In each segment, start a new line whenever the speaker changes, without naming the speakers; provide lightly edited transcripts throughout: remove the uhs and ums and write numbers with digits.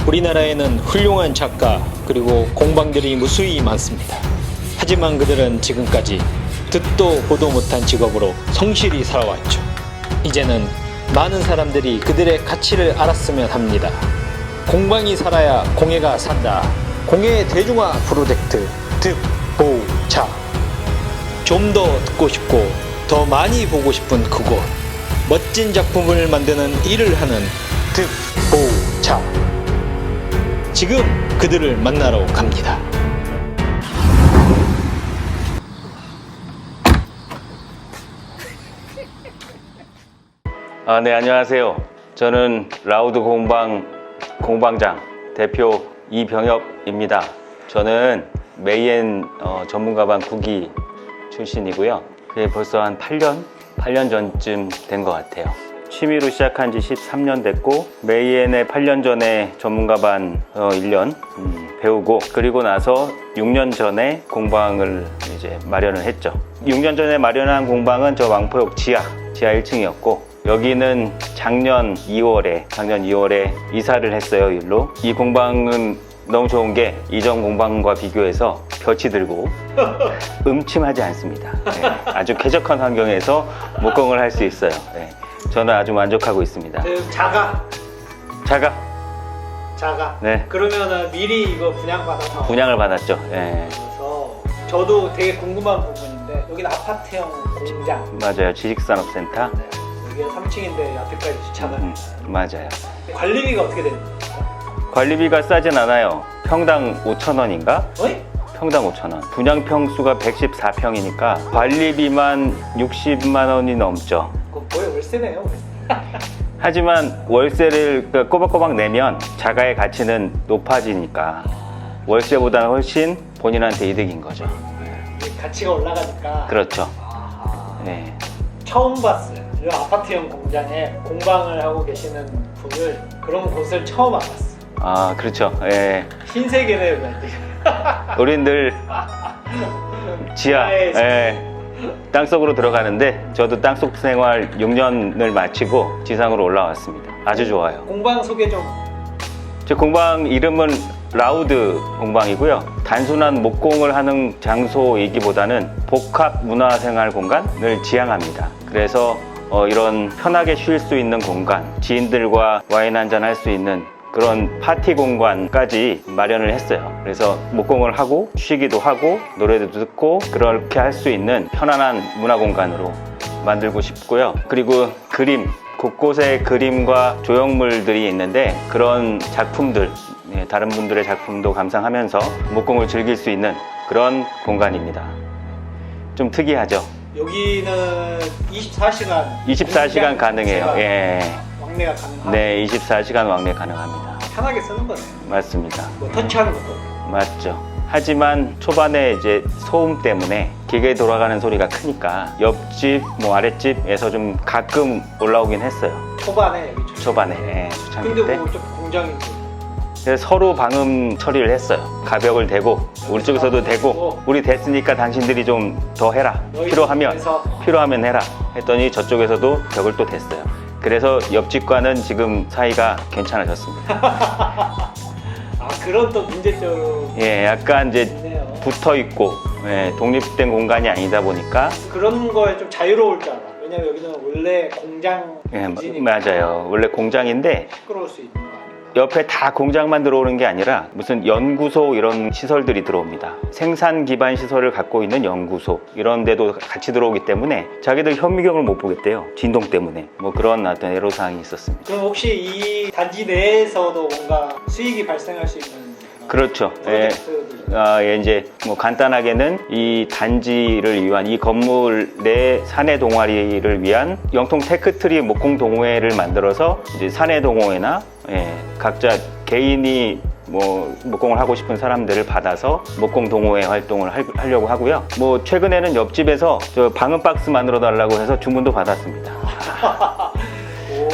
우리나라에는 훌륭한 작가 그리고 공방들이 무수히 많습니다. 하지만 그들은 지금까지 듣도 보도 못한 직업으로 성실히 살아왔죠. 이제는 많은 사람들이 그들의 가치를 알았으면 합니다. 공방이 살아야 공예가 산다. 공예 대중화 프로젝트 득보자. 좀 더 듣고 싶고 더 많이 보고 싶은 그곳. 멋진 작품을 만드는 일을 하는 득보자. 지금 그들을 만나러 갑니다.
네, 안녕하세요. 저는 라우드 공방장 대표 이병엽입니다. 저는 메이엔 전문 가방 9기 출신이고요. 그게 벌써 한 8년 전쯤 된 것 같아요. 취미로 시작한 지 13년 됐고, 메이엔에 8년 전에 전문 가방 1년 배우고, 그리고 나서 6년 전에 공방을 이제 마련을 했죠. 6년 전에 마련한 공방은 저 왕포역 지하 1층이었고, 여기는 작년 2월에 이사를 했어요, 일로. 이 공방은 너무 좋은 게 이전 공방과 비교해서 볕이 들고 음침하지 않습니다. 네, 아주 쾌적한 환경에서 목공을 할 수 있어요. 네, 저는 아주 만족하고 있습니다.
자가.
네.
그러면은 미리 이거 분양받아서.
분양을 받았죠. 네.
그래서 저도 되게 궁금한 부분인데 여기는 아파트형 공장.
맞아요. 지식산업센터.
네. 여기가 3층인데 앞에까지 주차가.
맞아요.
관리비가 어떻게 되는 거예요?
관리비가 싸진 않아요. 평당 5,000원인가?
어이?
평당 5,000원. 분양 평수가 114평이니까 관리비만 60만 원이 넘죠.
그거 거의 월세네요.
하지만 월세를 꼬박꼬박 내면 자가의 가치는 높아지니까 월세보다는 훨씬 본인한테 이득인 거죠.
이게 가치가 올라가니까.
그렇죠.
아,
네.
처음 봤어요. 이 아파트형 공장에 공방을 하고 계시는 분을, 그런 곳을 처음 알았어요.
아, 그렇죠. 예.
신세계네요, 완전히.
우린 늘 지하, 예, 땅속으로 들어가는데 저도 땅속 생활 6년을 마치고 지상으로 올라왔습니다. 아주 좋아요.
공방 소개 좀.
제 공방 이름은 라우드 공방이고요. 단순한 목공을 하는 장소이기보다는 복합 문화생활 공간을 지향합니다. 그래서 이런 편하게 쉴 수 있는 공간, 지인들과 와인 한잔 할 수 있는 그런 파티 공간까지 마련을 했어요. 그래서 목공을 하고 쉬기도 하고 노래도 듣고 그렇게 할 수 있는 편안한 문화 공간으로 만들고 싶고요. 그리고 그림, 곳곳에 그림과 조형물들이 있는데 그런 작품들, 다른 분들의 작품도 감상하면서 목공을 즐길 수 있는 그런 공간입니다. 좀 특이하죠?
여기는
24시간 가능해요. 예.
왕래가 가능하고.
네, 24시간 왕래 가능합니다.
편하게 쓰는 거네요.
맞습니다.
뭐 터치하는 것도.
맞죠. 하지만 초반에 이제 소음 때문에 기계 돌아가는 소리가 크니까 옆집, 아랫집에서 좀 가끔 올라오긴 했어요.
초반에 여기
초반에, 예, 초창기 때.
근데 뭐 좀 공장인데.
그래서 서로 방음 처리를 했어요. 가벽을 대고 우리 쪽에서도 대고 우리 됐으니까 당신들이 좀 더 해라. 필요하면 해라. 했더니 저쪽에서도 벽을 또 댔어요. 그래서 옆집과는 지금 사이가 괜찮아졌습니다.
아, 그런 또 문제점.
예, 약간 이제
있네요.
붙어 있고 독립된 공간이 아니다 보니까.
그런 거에 좀 자유로울 줄 알아. 왜냐면 여기는 원래 공장.
예, 맞아요. 원래 공장인데
시끄러울 수 있는 거 아니에요?
옆에 다 공장만 들어오는 게 아니라 무슨 연구소 이런 시설들이 들어옵니다. 생산 기반 시설을 갖고 있는 연구소 이런 데도 같이 들어오기 때문에 자기들 현미경을 못 보겠대요. 진동 때문에. 뭐 그런 어떤 애로사항이 있었습니다.
그럼 혹시 이 단지 내에서도 뭔가 수익이 발생할 수 있는
그렇죠. 예.
프로젝트들이
이제 간단하게는 이 단지를 위한 이 건물 내 사내 동아리를 위한 영통 테크트리 목공 동호회를 만들어서 이제 사내 동호회나 각자 개인이 목공을 하고 싶은 사람들을 받아서 목공 동호회 활동을 하려고 하고요. 최근에는 옆집에서 저 방음 박스 만들어 달라고 해서 주문도 받았습니다.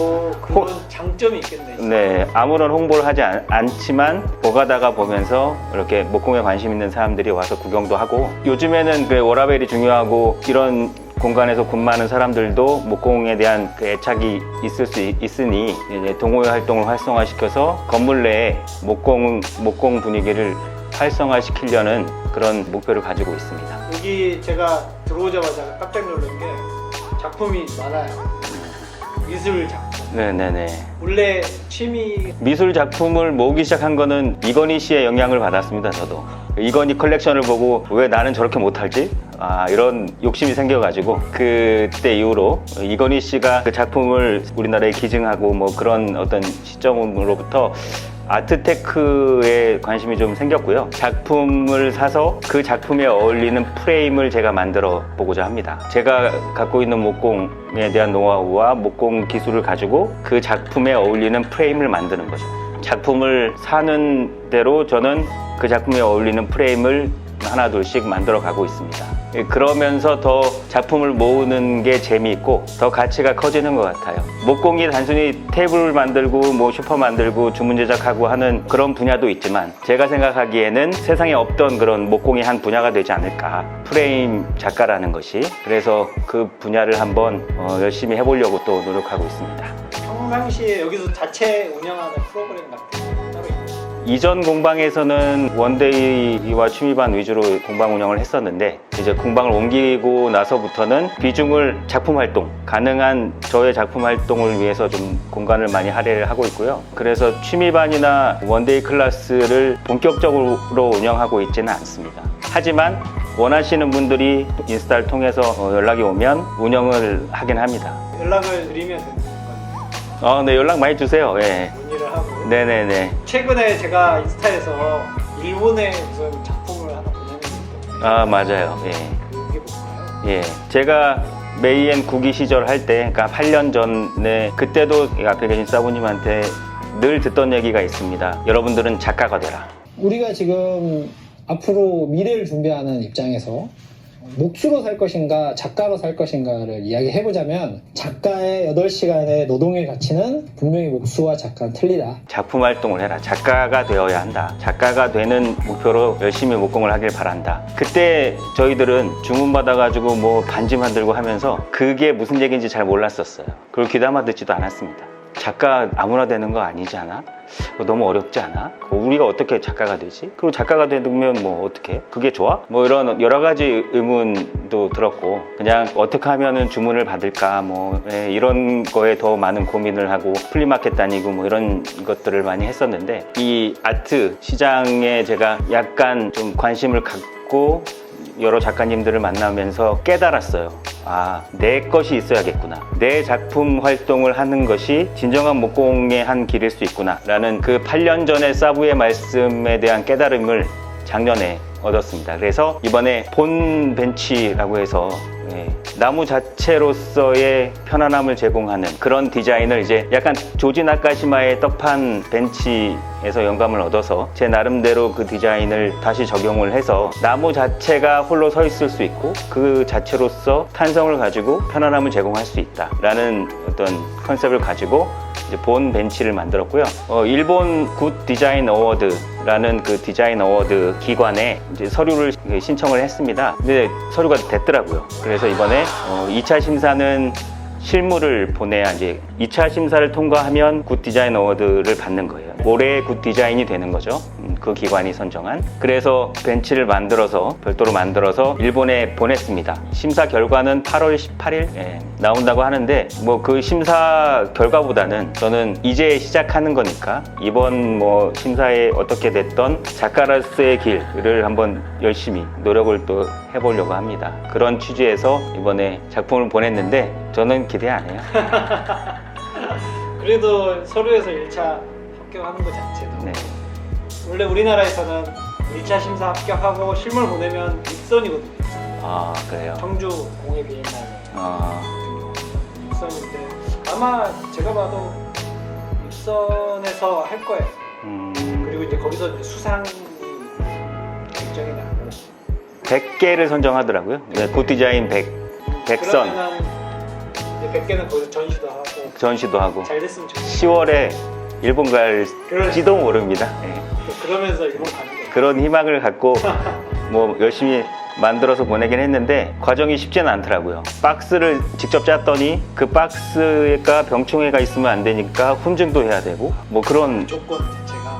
오, 그런 장점이 있겠네. 진짜.
네, 아무런 홍보를 하지 않지만 보가다가 보면서 이렇게 목공에 관심 있는 사람들이 와서 구경도 하고, 요즘에는 그 워라벨이 중요하고 이런 공간에서 근무하는 사람들도 목공에 대한 그 애착이 있을 수 있으니 이제 동호회 활동을 활성화시켜서 건물 내에 목공 분위기를 활성화시키려는 그런 목표를 가지고 있습니다.
여기 제가 들어오자마자 깜짝 놀란 게 작품이 많아요. 미술 작품.
네네네.
원래 취미
미술 작품을 모으기 시작한 거는 이건희 씨의 영향을 받았습니다. 저도 이건희 컬렉션을 보고 왜 나는 저렇게 못할지 이런 욕심이 생겨가지고 그때 이후로 이건희 씨가 그 작품을 우리나라에 기증하고 뭐 그런 어떤 시점으로부터 아트테크에 관심이 좀 생겼고요. 작품을 사서 그 작품에 어울리는 프레임을 제가 만들어 보고자 합니다. 제가 갖고 있는 목공에 대한 노하우와 목공 기술을 가지고 그 작품에 어울리는 프레임을 만드는 거죠. 작품을 사는 대로 저는 그 작품에 어울리는 프레임을 하나 둘씩 만들어 가고 있습니다. 그러면서 더 작품을 모으는 게 재미있고 더 가치가 커지는 것 같아요. 목공이 단순히 테이블 만들고 뭐 슈퍼 만들고 주문 제작하고 하는 그런 분야도 있지만 제가 생각하기에는 세상에 없던 그런 목공이 한 분야가 되지 않을까. 프레임 작가라는 것이. 그래서 그 분야를 한번 열심히 해보려고 또 노력하고 있습니다.
평상시에 여기서 자체 운영하는 프로그램 같은 거 따로 있나요?
이전 공방에서는 원데이와 취미반 위주로 공방 운영을 했었는데 이제 공방을 옮기고 나서부터는 비중을 작품 활동, 가능한 저의 작품 활동을 위해서 좀 공간을 많이 할애를 하고 있고요. 그래서 취미반이나 원데이 클래스를 본격적으로 운영하고 있지는 않습니다. 하지만 원하시는 분들이 인스타를 통해서 연락이 오면 운영을 하긴 합니다.
연락을 드리면 되는 건가요?
네, 연락 많이 주세요. 예.
문의를 하고.
네네네.
최근에 제가 인스타에서 일본에 무슨 작품을 하나 보내는데
맞아요. 예.
그게 뭔가요?
예. 제가 메이엔 구기 시절 할 때, 그러니까 8년 전에, 그때도 앞에 계신 사부님한테 늘 듣던 얘기가 있습니다. 여러분들은 작가가 되라.
우리가 지금 앞으로 미래를 준비하는 입장에서 목수로 살 것인가 작가로 살 것인가를 이야기해보자면 작가의 8시간의 노동일 가치는 분명히 목수와 작가는 틀리다.
작품 활동을 해라. 작가가 되어야 한다. 작가가 되는 목표로 열심히 목공을 하길 바란다. 그때 저희들은 주문받아가지고 뭐 반지 만들고 하면서 그게 무슨 얘기인지 잘 몰랐었어요. 그걸 귀담아 듣지도 않았습니다. 작가 아무나 되는 거 아니지 않아? 너무 어렵지 않아? 우리가 어떻게 작가가 되지? 그리고 작가가 되면 뭐 어떻게? 그게 좋아? 뭐 이런 여러 가지 의문도 들었고 그냥 어떻게 하면은 주문을 받을까 뭐 이런 거에 더 많은 고민을 하고 플리마켓 다니고 뭐 이런 것들을 많이 했었는데 이 아트 시장에 제가 약간 좀 관심을 갖고 여러 작가님들을 만나면서 깨달았어요. 내 것이 있어야겠구나. 내 작품 활동을 하는 것이 진정한 목공의 한 길일 수 있구나 라는 그 8년 전의 사부의 말씀에 대한 깨달음을 작년에 얻었습니다. 그래서 이번에 본 벤치라고 해서 나무 자체로서의 편안함을 제공하는 그런 디자인을 이제 약간 조지 나카시마의 떡판 벤치에서 영감을 얻어서 제 나름대로 그 디자인을 다시 적용을 해서 나무 자체가 홀로 서 있을 수 있고 그 자체로서 탄성을 가지고 편안함을 제공할 수 있다 라는 어떤 컨셉을 가지고 이제 본 벤치를 만들었고요. 일본 굿 디자인 어워드라는 그 디자인 어워드 기관에 이제 서류를 신청을 했습니다. 근데 서류가 됐더라고요. 그래서 이번에 2차 심사는 실물을 보내야 이제 2차 심사를 통과하면 굿 디자인 어워드를 받는 거예요. 올해의 굿 디자인이 되는 거죠. 그 기관이 선정한. 그래서 벤치를 만들어서 별도로 만들어서 일본에 보냈습니다. 심사 결과는 8월 18일 나온다고 하는데 뭐 그 심사 결과보다는 저는 이제 시작하는 거니까 이번 뭐 심사에 어떻게 됐던 작가로서의 길을 한번 열심히 노력을 또 해보려고 합니다. 그런 취지에서 이번에 작품을 보냈는데 저는 기대 안 해요.
그래도 서류에서 1차 합격하는 것 자체도
네.
원래 우리나라에서는 1차 심사 합격하고 실물 보내면 입선이거든요.
그래요?
청주 공예 비엔날레 입선인데 아마 제가 봐도 입선해서 할 거예요. 그리고 이제 거기서 이제 수상이 결정이 나고
100개를 선정하더라고요. 굿 디자인 100선
그러면은 이제 100개는 거기서
전시도 하고
잘 됐으면 좋겠어요.
10월에 일본 갈지도 모릅니다.
그러면서 일본 가는 거예요.
그런 희망을 갖고 뭐 열심히 만들어서 보내긴 했는데 과정이 쉽지는 않더라고요. 박스를 직접 짰더니 그 박스가 병충해가 있으면 안 되니까 훈증도 해야 되고 뭐 그런
조건 자체가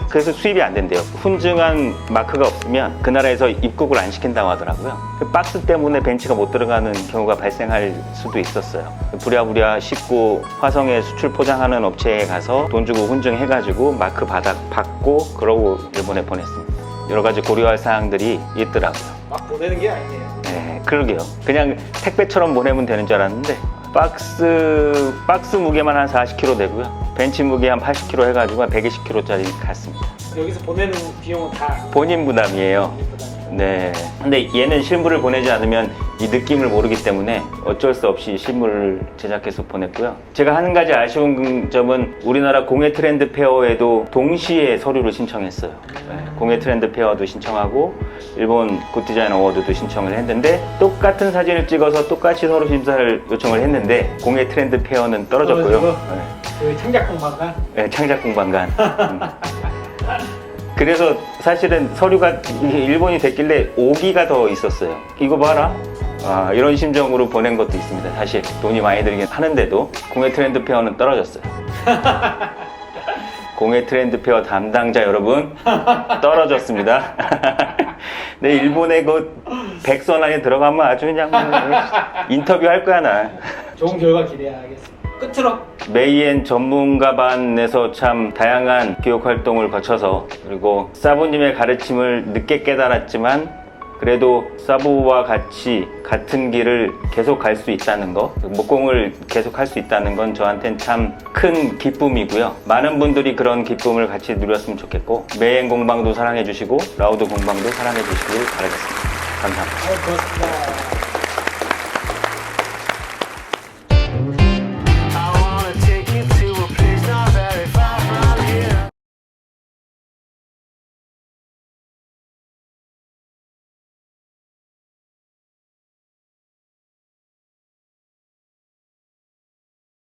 그래서 수입이 안 된대요. 훈증한 마크가 없으면 그 나라에서 입국을 안 시킨다고 하더라고요. 그 박스 때문에 벤츠가 못 들어가는 경우가 발생할 수도 있었어요. 부랴부랴 싣고 화성에 수출 포장하는 업체에 가서 돈 주고 훈증해가지고 마크 받고 그러고 일본에 보냈습니다. 여러 가지 고려할 사항들이 있더라고요.
막 보내는 게 아니네요.
네, 그러게요. 그냥 택배처럼 보내면 되는 줄 알았는데 박스 무게만 한 40kg 되고요. 벤치 무게 한 80kg 해가지고 한 120kg짜리 갔습니다.
여기서 보내는 비용은 다
본인 부담이에요.
부담이에요.
네. 근데 얘는 실물을 보내지 않으면 이 느낌을 모르기 때문에 어쩔 수 없이 실물을 제작해서 보냈고요. 제가 한 가지 아쉬운 점은 우리나라 공예 트렌드 페어에도 동시에 서류를 신청했어요. 네. 공예 트렌드 페어도 신청하고 일본 굿디자인 어워드도 신청을 했는데 똑같은 사진을 찍어서 똑같이 서류 심사를 요청을 했는데 공예 트렌드 페어는 떨어졌고요. 네.
그 창작 공방관
네, 창작 공방관. 그래서 사실은 서류가 이게 일본이 됐길래 5기가 더 있었어요. 이거 봐라. 아, 이런 심정으로 보낸 것도 있습니다. 사실 돈이 많이 들긴 하는데도 공예 트렌드 페어는 떨어졌어요. 공예 트렌드 페어 담당자 여러분 떨어졌습니다. 네, 일본의 그 백선 안에 들어가면 아주 그냥 인터뷰 할 거야 나.
좋은 결과 기대하겠습니다. 끝으로
메이엔 전문가반에서 참 다양한 교육 활동을 거쳐서 그리고 사부님의 가르침을 늦게 깨달았지만 그래도 사부와 같이 같은 길을 계속 갈 수 있다는 거, 목공을 계속 할 수 있다는 건 저한테는 참 큰 기쁨이고요. 많은 분들이 그런 기쁨을 같이 누렸으면 좋겠고 메이엔 공방도 사랑해 주시고 라우드 공방도 사랑해 주시길 바라겠습니다. 감사합니다.
고맙습니다.